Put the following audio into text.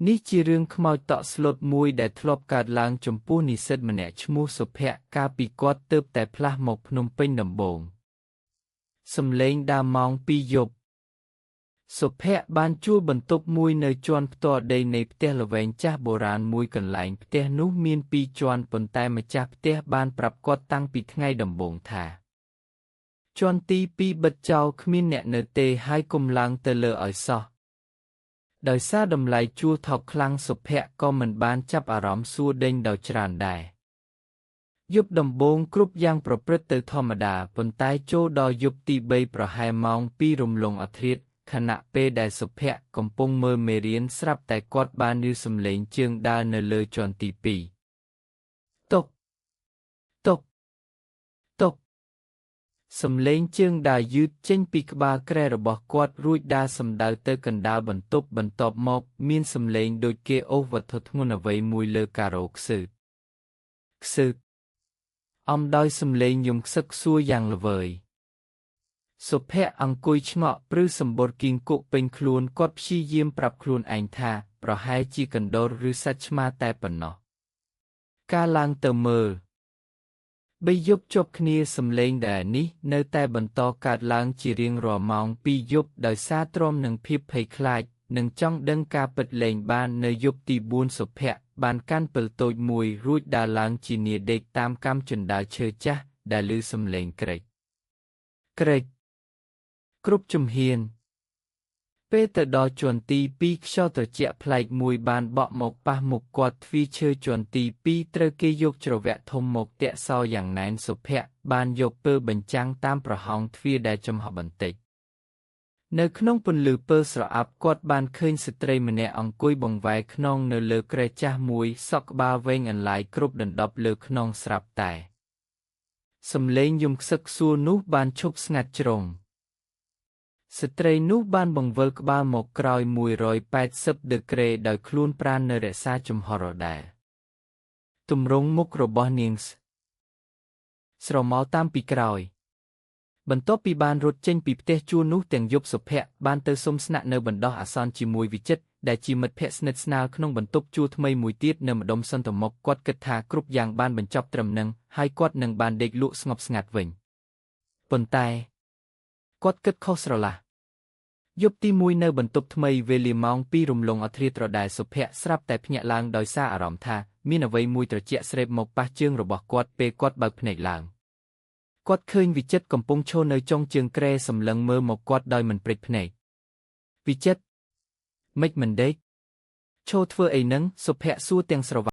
នេះជារឿងខ្មោចតក់ស្លុតមួយដែលធ្លាប់កើតឡើងចំពោះនិស្សិតម្នាក់ឈ្មោះសុភ័ក្រកាលពីគាត់ទើបតែផ្លាស់មកភ្នំពេញដំបូងសំឡេងដើមម៉ោង 2 យប់សុភ័ក្របានជួលបន្ទប់មួយនៅជាន់ផ្ទាល់ដីនៃផ្ទះល្វែងចាស់បុរាណមួយកន្លែងផ្ទះនោះមាន 2 ជាន់ប៉ុន្តែម្ចាស់ផ្ទះបានប្រាប់គាត់តាំងពីថ្ងៃដំបូងថាជាន់ទី 2 បិទចោលគ្មានអ្នកនៅទេហើយកុំឡើងទៅលើឲ្យសោះដោយសារតម្លៃជួលថោកខ្លាំងសុភ័ក្រក៏មិនបានចាប់អារម្មណ៍សួរដេញដោយច្រើនដែរយប់ដំបូងគ្រប់យ៉ាងប្រព្រឹត្តទៅធម្មតាប៉ុន្តែចូលដល់យប់ទី 3 ប្រហែលម៉ោង 2 រំលងអធ្រាត្រខណៈពេលដែលសុភ័ក្រកំពុងមើលមេរៀនស្រាប់តែគាត់បានឮសំឡេងជើងដើរនៅលើជាន់ទី 2 តុកតុកតុកសំឡេងជើងដើរយឺតចេញពីក្បាលគ្រែរបស់គាត់រួចដើរសំដៅទៅកណ្ដាលបន្ទប់បន្ទាប់មកមានសំឡេងដូចគេអូសវត្ថុធ្ងន់អ្វីមួយលើការ៉ូខ្សឺខ្សឺអំដោយសំឡេងយំខ្សឹកខ្សួរយ៉ាងល្វើយសុភ័ក្រអង្គុយឆ្ងក់ព្រឺសម្បុរគីងគុកពេញខ្លួនគាត់ព្យាយាមប្រាប់ខ្លួនឯងថាប្រហែលជាកណ្ដូរឬសាច់ឆ្មាតែប៉ុណ្ណោះការឡើងទៅមើលបីយប់ជាប់គ្នាសំឡេងដែលនេះនៅតែបន្តកើតឡើងជារៀងរាល់ម៉ោង 2 យប់ដោយសារទ្រាំនឹងភាពភ័យខ្លាចនិងចង់ដឹងការពិតលែងបាននៅយប់ទី 4 សុភ័ក្របានកាន់ពិលតូចមួយរួចដើរឡើងជានាដេកតាមកាំជណ្ដើរឈើចាស់ដែលឮសំឡេងក្រេកក្រេកគ្រប់ជំហានពេលទៅដល់ជាន់ទី 2 ខ្យល់ត្រជាក់ប្លែកមួយបានបក់មកប៉ះមុខគាត់ទ្វារឈើជាន់ទី 2 ត្រូវគេយកច្រវាក់ធំមកទាក់សោយ៉ាងណែនសុភ័ក្របានយកពើបញ្ចាំងតាមប្រហោងទ្វារដែលចំហបន្តិចនៅក្នុងពន្លឺពើស្រអាប់គាត់បានឃើញស្ត្រីម្នាក់អង្គុយបង្វែរខ្នងនៅលើគ្រែចាស់មួយសក់ក្បាលវែងអន្លាយគ្រប់ដណ្ដប់លើខ្នងស្រាប់តែសំឡេងយំខ្សឹកខ្សួរនោះបានឈប់ស្ងាត់ជ្រុងស្ត្រីនោះបានបង្វិលក្បាលមកក្រោយ180 ដឺក្រេដោយខ្លួនប្រាណនៅរក្សាជំហរដដែលទម្រង់មុខរបស់នាងស្រមោលតាមពីក្រោយបន្ទាប់ពីបានរត់ចេញពីផ្ទះជួលនោះទាំងយប់សុភ័ក្របានទៅសុំស្នាក់នៅបណ្ដោះអាសន្នជាមួយវិចិត្រដែលជាមិត្តភក្តិស្និទ្ធស្នាលក្នុងបន្ទប់ជួលថ្មីមួយទៀតនៅម្ដុំសន្តិមុខគាត់គិតថាគ្រប់យ៉ាងបានបញ្ចប់ត្រឹមនឹងហើយគាត់នឹងបានដេកលក់ស្ងប់ស្ងាត់វិញប៉ុន្តែគាត់គិតខុសស្រឡះយប់ទី 1 នៅបន្ទប់ថ្មីវេលាម៉ោង 2 រំលងអធ្រាត្រដែលសុភ័ក្រស្រាប់តែភ្ញាក់ឡើងដោយសារអារម្មណ៍ថាមានអ្វីមួយត្រជាក់ស្រេបមកប៉ះជើងរបស់គាត់ពេលគាត់បើកភ្នែកឡើងគាត់ឃើញវិចិត្រកំពុងឈរនៅចុងជើងគ្រែសម្លឹងមើលមកគាត់ដោយមិនព្រិចភ្នែកវិចិត្រមិនដេកឈរធ្វើអីនឹងសុភ័ក្រសួរទាំងស្រវា